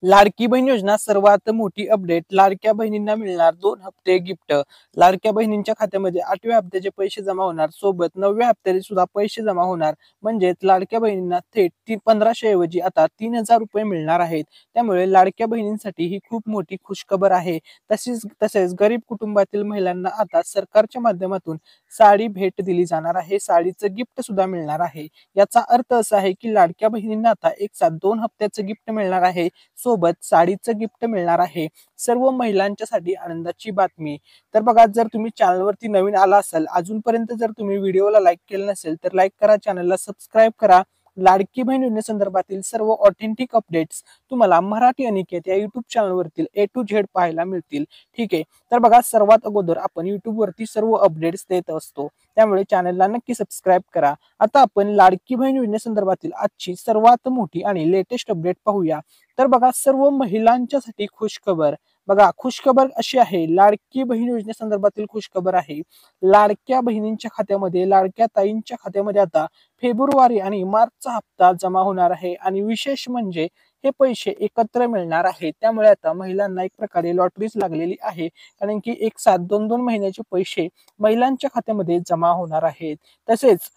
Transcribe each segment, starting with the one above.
लाडकी बहीण योजना सर्वात मोठी अपडेट. लाडक्या बहिणींना मिळणार 2 हप्ते गिफ्ट. लाडक्या बहिणींच्या खात्यामध्ये 8व्या हप्त्याचे पैसे जमा होणार, सोबत 9व्या हप्त्याचे सुद्धा पैसे जमा होणार. म्हणजेच लाडक्या बहिणींना थेट 1500 ऐवजी आता 3000 रुपये मिळणार आहेत. त्यामुळे लाडक्या बहिणींसाठी ही खूप मोठी खुशखबर आहे. तसेच गरीब कुटुंबातील महिलांना आता सरकारच्या माध्यमातून साडी भेट दिली जाणार आहे. साडीचं गिफ्ट सुद्धा मिळणार आहे. याचा अर्थ असा आहे की लाडक्या बहिणींना आता एक साथ 2 हप्त्याचं गिफ्ट मिळणार आहे, सोबत साडीचं गिफ्ट मिळणार आहे. सर्व महिलांच्यासाठी आनंदाची बातमी. तर बघा, जर तुम्ही चॅनलवरती नवीन आला असाल, अजूनपर्यंत जर तुम्ही व्हिडिओला लाईक केलं नसेल तर लाईक करा, चॅनलला सबस्क्राईब करा. लाडकी बहीण योजनेसंदर्भातील सर्व ऑथेंटिक अपडेट्स तुम्हाला मराठी अनिकेत या युट्यूब चॅनलवरती A to Z पाहायला मिळतील. ठीक आहे, तर बघा, सर्वात अगोदर आपण युट्यूबवरती सर्व अपडेट्स देत असतो, त्यामुळे चॅनलला नक्की सबस्क्राईब करा. आता आपण लाडकी बहीण योजनेसंदर्भातील आजची सर्वात मोठी आणि लेटेस्ट अपडेट पाहूया. तर बघा, सर्व महिलांच्यासाठी खुशखबर. बघा, खुशखबर अशी आहे, लाडकी बहीण योजनेसंदर्भातील खुशखबर आहे. लाडक्या बहिणींच्या खात्यामध्ये, लाडक्या ताईंच्या खात्यामध्ये आता फेब्रुवारी आणि मार्चचा हप्ता जमा होणार आहे. आणि विशेष म्हणजे हे पैसे एकत्र मिळणार आहेत. त्यामुळे आता महिलांना एक प्रकारे लॉटरीच लागलेली आहे, कारण की एक साथ 2-2 महिन्याचे पैसे महिलांच्या खात्यामध्ये जमा होणार आहेत. तसेच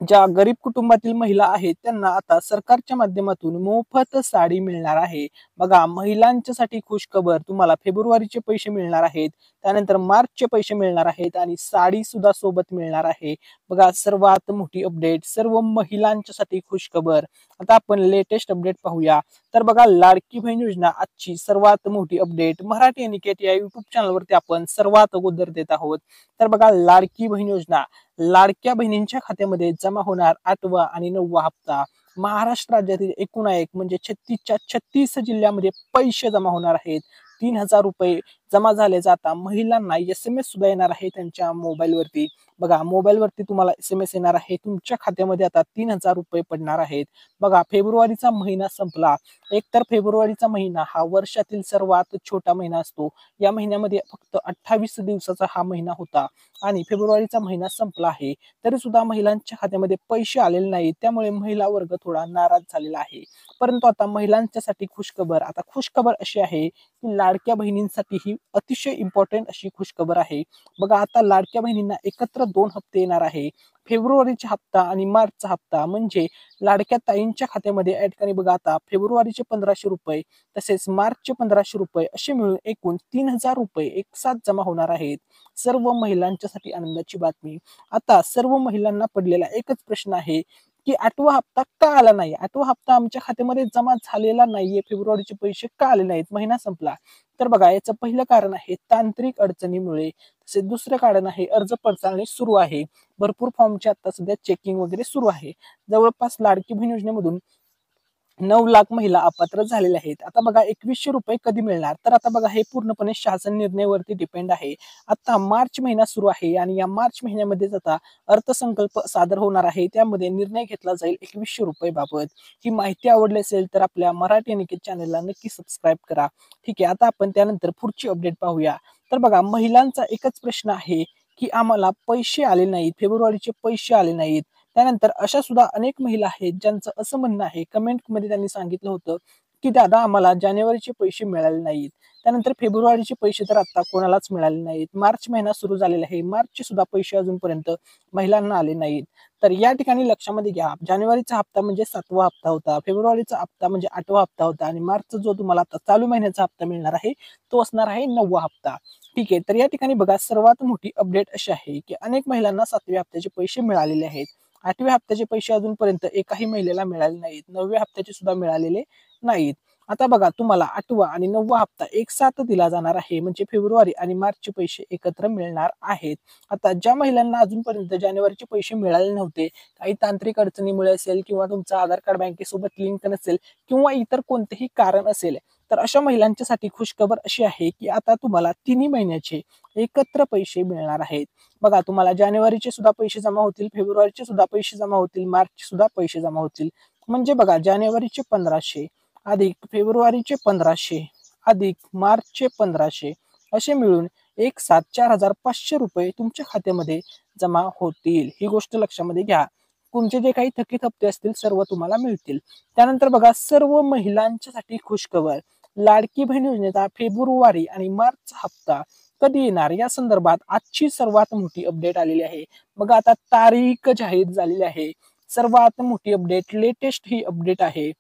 ज्या गरीब कुटुंबातील महिला आहेत त्यांना आता सरकारच्या माध्यमातून मोफत साडी मिळणार आहे. बघा, महिलांच्यासाठी खुशखबर, तुम्हाला फेब्रुवारीचे पैसे मिळणार आहेत, त्यानंतर मार्चचे पैसे मिळणार आहेत आणि साडी सुद्धा सोबत मिळणार आहे. बघा, सर्वात मोठी अपडेट, सर्व महिलांच्यासाठी खुशखबर. आता आपण लेटेस्ट अपडेट पाहूया. तर बघा, लाडकी बहीण योजना आजची सर्वात मोठी अपडेट मराठी अनिकेत या युट्यूब चॅनलवरती आपण सर्वात अगोदर देत आहोत. तर बघा, लाडकी बहीण योजना, लाडक्या बहिणींच्या खात्यामध्ये जमा होणार 8वा आणि 9वा हप्ता. महाराष्ट्र राज्यातील एकूण एक म्हणजे 36च्या 36 जिल्ह्यामध्ये पैसे जमा होणार आहेत. 3000 रुपये जमा झाले जाता महिलांना SMS सुद्धा येणार आहे त्यांच्या मोबाईलवरती. बघा, मोबाईलवरती तुम्हाला SMS येणार आहे, तुमच्या खात्यामध्ये आता 3000 रुपये पडणार आहेत. बघा, फेब्रुवारीचा महिना संपला. एकतर फेब्रुवारीचा महिना हा वर्षातील सर्वात छोटा महिना असतो. या महिन्यामध्ये फक्त 28 दिवसाचा हा महिना होता आणि फेब्रुवारीचा महिना संपला आहे, तरी सुद्धा महिलांच्या खात्यामध्ये पैसे आलेले नाहीत. त्यामुळे महिला वर्ग थोडा नाराज झालेला आहे. परंतु आता महिलांच्यासाठी खुशखबर. आता खुशखबर अशी आहे की लाडक्या बहिणींसाठी ही अतिशय इम्पॉर्टंट अशी खुशखबर आहे. बघा, आता लाडक्या बहिणींना एकत्र 2 हप्ते येणार आहे. फेब्रुवारीचा हप्ता आणि मार्चचा हप्ता. म्हणजे लाडक्या ताईंच्या खात्यामध्ये या ठिकाणी बघा, आता फेब्रुवारीचे 1500 रुपये तसेच मार्चचे 1500 रुपये असे मिळून एकूण 3000 रुपये एक साथ जमा होणार आहेत. सर्व महिलांच्यासाठी आनंदाची बातमी. आता सर्व महिलांना पडलेला एकच प्रश्न आहे की 8वा हप्ता का आला नाही, 8वा हप्ता आमच्या खात्यामध्ये जमा झालेला नाहीये, फेब्रुवारीचे पैसे का आले नाहीत, महिना संपला. तर बघा, याचं पहिलं कारण आहे तांत्रिक अडचणीमुळे. तसेच दुसरं कारण आहे अर्ज पडताळणी सुरू आहे. भरपूर फॉर्मचे आता सध्या चेकिंग वगैरे सुरू आहे. जवळपास लाडकी बहीण योजनेमधून 9 लाख महिला अपात्र झालेल्या आहेत. आता बघा, 2100 रुपये कधी मिळणार, तर आता बघा, हे पूर्णपणे शासन निर्णयावरती डिपेंड आहे. आता मार्च महिना सुरू आहे आणि या मार्च महिन्यामध्येच आता अर्थसंकल्प सादर होणार आहे. त्यामध्ये निर्णय घेतला जाईल 2100 रुपये बाबत. ही माहिती आवडली असेल तर आपल्या मराठी अनिकेत चॅनलला नक्की सबस्क्राईब करा. ठीक आहे, आता आपण त्यानंतर पुढची अपडेट पाहूया. तर बघा, महिलांचा एकच प्रश्न आहे की आम्हाला पैसे आले नाहीत, फेब्रुवारीचे पैसे आले नाहीत. त्यानंतर अशा सुद्धा अनेक महिला आहेत ज्यांचं असं म्हणणं आहे, कमेंटमध्ये त्यांनी सांगितलं होतं की दादा, आम्हाला जानेवारीचे पैसे मिळाले नाहीत, त्यानंतर फेब्रुवारीचे पैसे तर आता कोणालाच मिळाले नाहीत, मार्च महिना सुरू झालेला आहे, मार्चचे सुद्धा पैसे अजूनपर्यंत महिलांना आले नाहीत. तर या ठिकाणी लक्षामध्ये घ्या, जानेवारीचा हप्ता म्हणजे 7वा हप्ता होता, फेब्रुवारीचा हप्ता म्हणजे 8वा हप्ता होता आणि मार्चचा जो तुम्हाला आता चालू महिन्याचा हप्ता मिळणार आहे तो असणार आहे 9वा हप्ता. ठीक आहे, तर या ठिकाणी बघा, सर्वात मोठी अपडेट अशी आहे की अनेक महिलांना 7व्या हप्त्याचे पैसे मिळालेले आहेत. 8व्या हप्त्याचे पैसे अजूनपर्यंत एकाही महिलेला मिळाले नाहीत. 9व्या हप्त्याचे सुद्धा मिळालेले नाहीत. आता बघा, तुम्हाला 8वा आणि 9वा हप्ता एक साथ दिला जाणार आहे, म्हणजे फेब्रुवारी आणि मार्चचे पैसे एकत्र मिळणार आहेत. आता ज्या महिलांना अजूनपर्यंत जानेवारीचे पैसे मिळाले नव्हते, काही तांत्रिक अडचणीमुळे असेल किंवा तुमचं आधार कार्ड बँकेसोबत लिंक नसेल किंवा इतर कोणतेही कारण असेल, तर अशा महिलांच्यासाठी खुशखबर अशी आहे की आता तुम्हाला 3 महिन्याचे एकत्र पैसे मिळणार आहेत. बघा, तुम्हाला जानेवारीचे सुद्धा पैसे जमा होतील, फेब्रुवारीचे सुद्धा पैसे जमा होतील, मार्चचे सुद्धा पैसे जमा होतील. म्हणजे बघा, जानेवारीचे 1500 अधिक फेब्रुवारीचे 1500 अधिक मार्चचे 1500 असे मिळून एक साथ 4500 रुपये तुमच्या खात्यामध्ये जमा होतील. ही गोष्ट लक्षामध्ये घ्या. तुमचे जे काही थकीत हप्ते असतील सर्व तुम्हाला मिळतील. त्यानंतर बघा सर्व महिलांच्यासाठी खुशखबर, लाडकी बहीण योजनेचा फेब्रुवारी आणि मार्चचा हप्ता कधी येणार या संदर्भात आजची सर्वात मोठी अपडेट आलेली आहे. मग आता तारीख जाहीर झालेली आहे. सर्वात मोठी अपडेट, लेटेस्ट ही अपडेट आहे.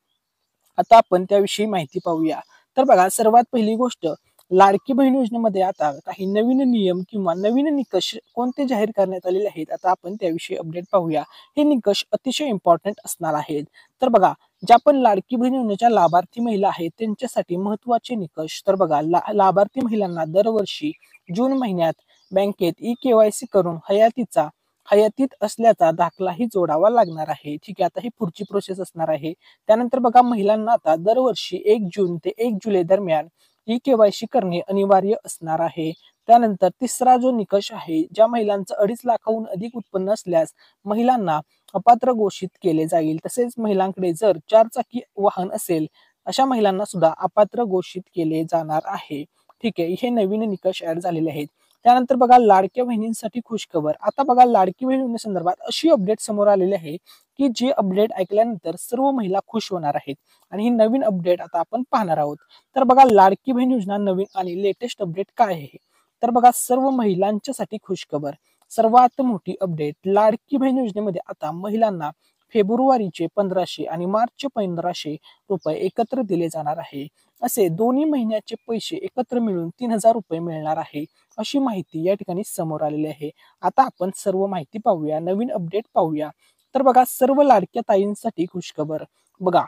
आता आपण त्याविषयी माहिती पाहूया. तर बघा सर्वात पहिली गोष्ट, लाडकी बहीण योजनेमध्ये आता काही नवीन नियम किंवा नवीन निकष कोणते जाहीर करण्यात आलेले आहेत, आता आपण त्याविषयी अपडेट पाहूया. हे निकष अतिशय इम्पॉर्टंट असणार आहेत. तर बघा ज्या पण लाडकी बहीण योजनेच्या लाभार्थी महिला आहेत त्यांच्यासाठी महत्वाचे निकष. तर बघा लाभार्थी महिलांना दरवर्षी जून महिन्यात बँकेत ई-केवायसी करून हयातीत असल्याचा दाखलाही जोडावा लागणार आहे. ठीक आहे, आता ही पुढची प्रोसेस असणार आहे. त्यानंतर बघा महिलांना आता दरवर्षी 1 जून ते 1 जुलै दरम्यान ई-केवायसी करणे अनिवार्य असणार आहे. त्यानंतर तिसरा जो निकष आहे, ज्या महिलांचं 2.5 लाखाहून अधिक उत्पन्न असल्यास महिलांना अपात्र घोषित केले जाईल. तसेच महिलांकडे जर 4 चाकी वाहन असेल अशा महिलांना सुद्धा अपात्र घोषित केले जाणार आहे. ठीक आहे, हे नवीन निकष ऍड झालेले आहेत. त्यानंतर बघा लाडक्या बहिणींसाठी खुशखबर. आता बघा लाडकी बहीण योजनेसंदर्भात अशी अपडेट समोर आलेली आहे की जी अपडेट ऐकल्यानंतर सर्व महिला खुश होणार आहेत आणि ही नवीन अपडेट आता आपण पाहणार आहोत. तर बघा लाडकी बहीण योजना नवीन आणि लेटेस्ट अपडेट काय आहे. तर बघा सर्व महिलांच्यासाठी खुशखबर, सर्वात मोठी अपडेट, लाडकी बहीण योजनेमध्ये आता महिलांना फेब्रुवारीचे 1500 आणि मार्चचे 1500 रुपये एकत्र दिले जाणार आहे. असे दोन्ही महिन्याचे पैसे एकत्र मिळून 3000 रुपये मिळणार आहे, अशी माहिती या ठिकाणी समोर आलेली आहे. आता आपण सर्व माहिती पाहूया, नवीन अपडेट पाहूया. तर बघा सर्व लाडक्या ताईंसाठी खुशखबर. बघा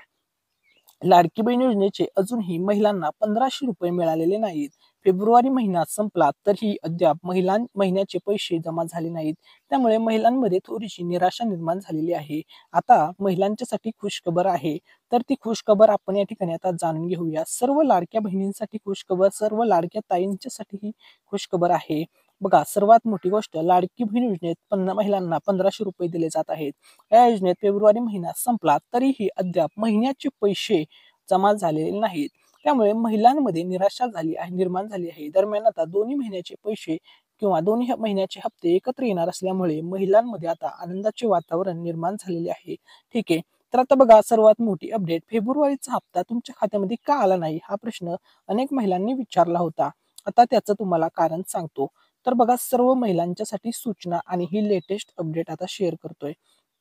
लाडकी बहीण योजनेचे अजूनही महिलांना 1500 रुपये मिळालेले नाहीत. फेब्रुवारी महिना संपला तरीही अद्याप महिन्याचे पैसे जमा झाले नाहीत. त्यामुळे महिलांमध्ये थोडीशी निराशा निर्माण झालेली आहे. आता महिलांच्यासाठी खुशखबर आहे. तर ती खुशखबर आपण या ठिकाणी आता जाणून घेऊया. सर्व लाडक्या बहिणींसाठी खुशखबर, सर्व लाडक्या ताईंच्यासाठी ही खुशखबर आहे. बघा सर्वात मोठी गोष्ट, लाडकी बहीण योजनेत महिलांना 1500 रुपये दिले जात आहेत. या योजनेत फेब्रुवारी महिना संपला तरीही अद्याप महिन्याचे पैसे जमा झालेले नाहीत. त्यामुळे महिलांमध्ये निराशा निर्माण झाली आहे. दरम्यान आता दोन्ही महिन्याचे पैसे किंवा दोन्ही महिन्याचे हप्ते एकत्र येणार असल्यामुळे महिलांमध्ये आता आनंदाचे वातावरण निर्माण झालेले आहे. ठीक आहे, तर आता बघा सर्वात मोठी अपडेट, फेब्रुवारीचा हप्ता तुमच्या खात्यामध्ये का आला नाही हा प्रश्न अनेक महिलांनी विचारला होता. आता त्याचं तुम्हाला कारण सांगतो. तर बघा सर्व महिलांच्यासाठी सूचना आणि ही लेटेस्ट अपडेट आता शेअर करतोय.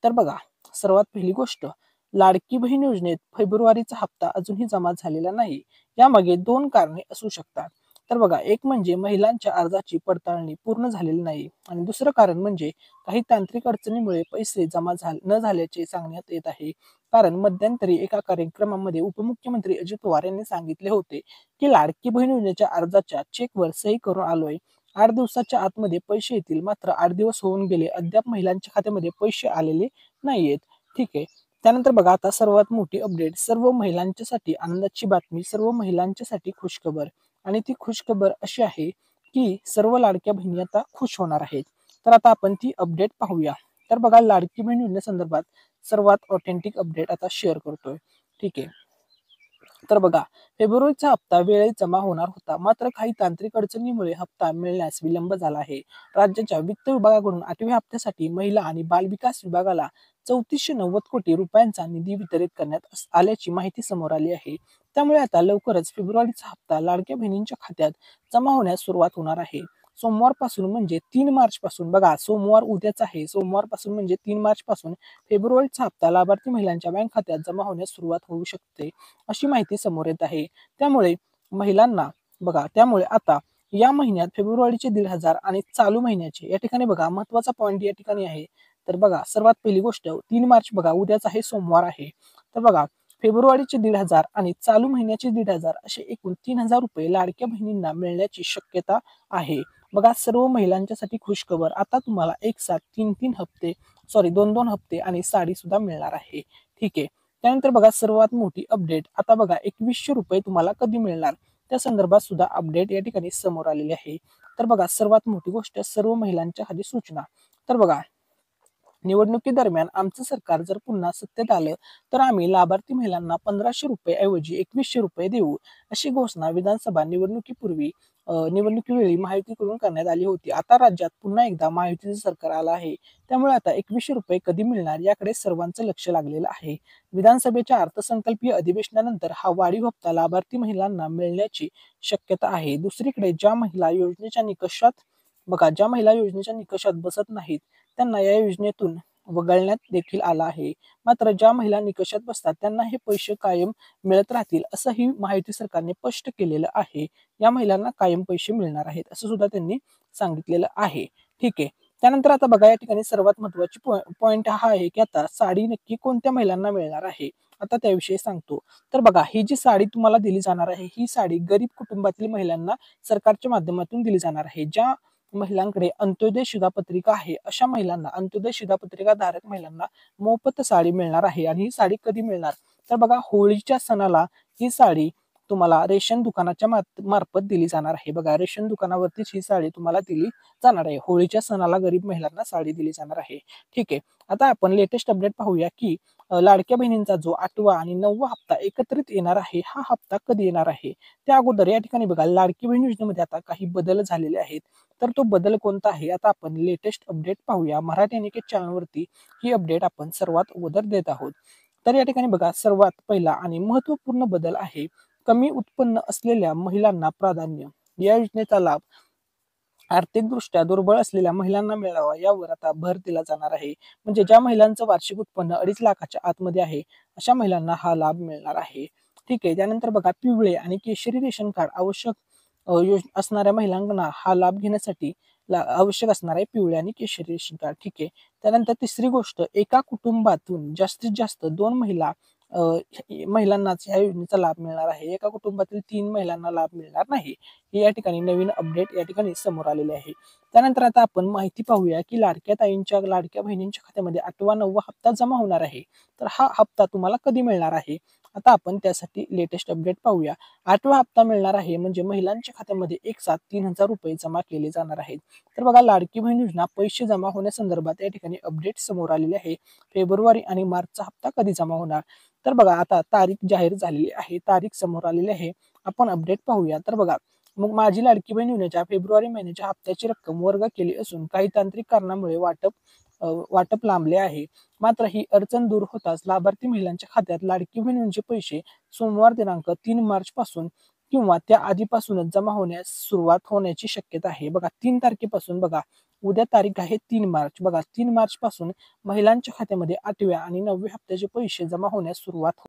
तर बघा सर्वात पहिली गोष्ट, लाडकी बहीण योजनेत फेब्रुवारीचा हप्ता अजूनही जमा झालेला नाही. यामागे 2 कारणे असू शकतात. तर बघा एक म्हणजे महिलांच्या अर्जाची पडताळणी पूर्ण झालेली नाही आणि दुसरं कारण म्हणजे काही तांत्रिक अडचणीमुळे पैसे जमा न झाल्याचे सांगण्यात येत आहे. कारण मध्यंतरी एका कार्यक्रमामध्ये उपमुख्यमंत्री अजित पवार यांनी सांगितले होते की लाडकी बहीण योजनेच्या अर्जाच्या चेकवर सही करून आलोय, 8 दिवसाच्या आतमध्ये पैसे येतील. मात्र 8 दिवस होऊन गेले, अद्याप महिलांच्या खात्यामध्ये पैसे आलेले नाहीयेत. ठीक आहे, त्यानंतर बघा आता सर्वात मोठी अपडेट, सर्व महिलांच्यासाठी आनंदाची बातमी, सर्व महिलांच्यासाठी खुशखबर. आणि ती खुशखबर अशी आहे की सर्व लाडक्या बहिणी आता खुश होणार आहेत. तर आता आपण ती अपडेट पाहूया. तर बघा लाडकी बहीण योजनेसंदर्भात सर्वात ऑथेंटिक अपडेट आता शेअर करतोय. ठीक आहे, तर बघा फेब्रुवारीचा हप्ता वेळेत जमा होणार होता, मात्र काही तांत्रिक अडचणीमुळे हप्ता मिळण्यास विलंब झाला आहे. राज्याच्या वित्त विभागाकडून 8व्या हप्त्यासाठी महिला आणि बालविकास विभागाला 3490 कोटी रुपयांचा निधी वितरित करण्यात आल्याची माहिती समोर आली आहे. त्यामुळे आता लवकरच फेब्रुवारीचा हप्ता लाडक्या बहिणींच्या खात्यात जमा होण्यास सुरुवात होणार आहे. सोमवारपासून म्हणजे 3 मार्च पासून, बघा सोमवार उद्याच आहे, सोमवारपासून म्हणजे 3 मार्च पासून फेब्रुवारीचा हप्ता लाभार्थी महिलांच्या बँक खात्यात जमा होण्यास सुरुवात होऊ शकते, अशी माहिती समोर येत आहे. त्यामुळे महिलांना बघा, त्यामुळे आता या महिन्यात फेब्रुवारीचे 1500 आणि चालू महिन्याचे, या ठिकाणी बघा महत्वाचा पॉईंट या ठिकाणी आहे. तर बघा सर्वात पहिली गोष्ट 3 मार्च बघा उद्याच आहे, सोमवार आहे. तर बघा फेब्रुवारीचे 1500 आणि चालू महिन्याचे 1500 असे एकूण 3000 रुपये लाडक्या बहिणींना मिळण्याची शक्यता आहे. बघा सर्व महिलांच्यासाठी खुशखबर, आता तुम्हाला एक साथ 3 हप्ते, सॉरी 2 हप्ते आणि साडी सुद्धा मिळणार आहे. ठीक आहे, त्यानंतर बघा सर्वात मोठी अपडेट, आता बघा 2100 रुपये तुम्हाला कधी मिळणार त्या संदर्भात सुद्धा अपडेट या ठिकाणी समोर आलेली आहे. तर बघा सर्वात मोठी गोष्ट, सर्व महिलांच्या खाली सूचना. तर बघा निवडणुकीदरम्यान आमचं सरकार जर पुन्हा सत्तेत आलं तर आम्ही लाभार्थी महिलांना 1500 रुपये ऐवजी 2100 रुपये देऊ, अशी घोषणा विधानसभा निवडणुकीपूर्वी निवडणुकीवेळी महायुतीकडून करण्यात आली होती. आता राज्यात पुन्हा एकदा महायुतीचं सरकार आलं आहे. त्यामुळे आता 2100 रुपये कधी मिळणार याकडे सर्वांचं लक्ष लागलेलं आहे. विधानसभेच्या अर्थसंकल्पीय अधिवेशनानंतर हा वाढीव हप्ता लाभार्थी महिलांना मिळण्याची शक्यता आहे. दुसरीकडे ज्या महिला योजनेच्या निकषात बसत नाहीत त्यांना या योजनेतून वगळण्यात देखील आला आहे. मात्र ज्या महिला निकषात बसतात त्यांना हे पैसे कायम मिळत राहतील असंही महायुती सरकारने स्पष्ट केलेलं आहे. या महिलांना कायम पैसे मिळणार आहेत असं सुद्धा त्यांनी सांगितलेलं आहे. ठीक आहे. त्यानंतर आता बघा या ठिकाणी सर्वात महत्वाची पॉइंट हा आहे की आता साडी नक्की कोणत्या महिलांना मिळणार आहे. आता त्याविषयी सांगतो. तर बघा ही जी साडी तुम्हाला दिली जाणार आहे ही साडी गरीब कुटुंबातील महिलांना सरकारच्या माध्यमातून दिली जाणार आहे. ज्या महिलांकडे अंत्योदय शिधापत्रिका आहे अशा महिलांना, अंत्योदय शिधापत्रिका धारक महिलांना मोफत साडी मिळणार आहे. आणि ही साडी कधी मिळणार तर बघा होळीच्या सणाला ही साडी तुम्हाला रेशन दुकानाच्या मार्फत दिली जाणार आहे. बघा रेशन दुकानावरतीच ही साडी तुम्हाला दिली जाणार आहे. होळीच्या सणाला गरीब महिलांना साडी दिली जाणार आहे. ठीक आहे. आता आपण लेटेस्ट अपडेट पाहूया की लाडक्या बहिणींचा जो 8वा आणि 9वा हप्ता एकत्रित येणार आहे हा हप्ता कधी येणार आहे. त्या अगोदर या ठिकाणी बघा लाडकी बहीण योजनेमध्ये आता काही बदल झालेले आहेत. तर तो बदल कोणता आहे आता आपण लेटेस्ट अपडेट पाहूया. मराठी अनिकेत चॅनलवरती ही अपडेट आपण सर्वात अगोदर देत आहोत. तर या ठिकाणी बघा सर्वात पहिला आणि महत्वपूर्ण बदल आहे कमी उत्पन्न असलेल्या महिलांना प्राधान्य. या योजनेचा लाभ आर्थिकदृष्ट्या दुर्बळ असलेल्या महिलांना मिळावा यावर आता भर दिला जाणार आहे. म्हणजे ज्या महिलांचं वार्षिक उत्पन्न 2.5 लाखाच्या आतमध्ये आहे अशा महिलांना हा लाभ मिळणार आहे. ठीक आहे. त्यानंतर बघा पिवळे आणि केशरी रेशन कार्ड आवश्यक असणाऱ्या महिलांना हा लाभ घेण्यासाठी आवश्यक असणार आहे पिवळे आणि केशरी रेशन कार्ड. ठीक आहे. त्यानंतर तिसरी गोष्ट एका कुटुंबातून जास्तीत जास्त 2 महिलांनाच या योजनेचा लाभ मिळणार आहे. एका कुटुंबातील 3 महिलांना लाभ मिळणार नाही. हे या ठिकाणी नवीन अपडेट या ठिकाणी समोर आलेले आहे. त्यानंतर आता आपण माहिती पाहूया की लाडक्या बहिणींच्या खात्यामध्ये 8वा 9वा हप्ता जमा होणार आहे. तर हा हप्ता तुम्हाला कधी मिळणार आहे. आता आपण त्यासाठी लेटेस्ट अपडेट पाहूया. 8वा हप्ता मिळणार आहे म्हणजे महिलांच्या खात्यामध्ये एक साथ 3000 रुपये जमा केले जाणार आहेत. तर बघा लाडकी बहीण योजना पैसे जमा होण्यासंदर्भात या ठिकाणी अपडेट समोर आलेले आहे. फेब्रुवारी आणि मार्चचा हप्ता कधी जमा होणार तर बघा आता तारीख जाहीर झालेली आहे. तारीख समोर आलेली आहे. आपण अपडेट पाहूया. तर बघा मग माझी लाडकी बहीण योजनेच्या फेब्रुवारी महिन्याच्या हप्त्याची रक्कम वर्ग केली असून काही तांत्रिक कारणामुळे वाटप लांबले आहे. मात्र ही अडचण दूर होताच लाभार्थी महिलांच्या खात्यात लाडकी बहीण योजनेचे पैसे सोमवार दिनांक 3 मार्च पासून किंवा त्या आधीपासूनच जमा होण्यास सुरुवात होण्याची शक्यता आहे. बघा 3 तारखेपासून बघा उद्या तारीख आहे 3 मार्च. बघा 3 मार्च पासून महिलांच्या खात्यामध्ये 8व्या आणि 9व्या हप्त्याचे पैसे जमा होण्यास सुरुवात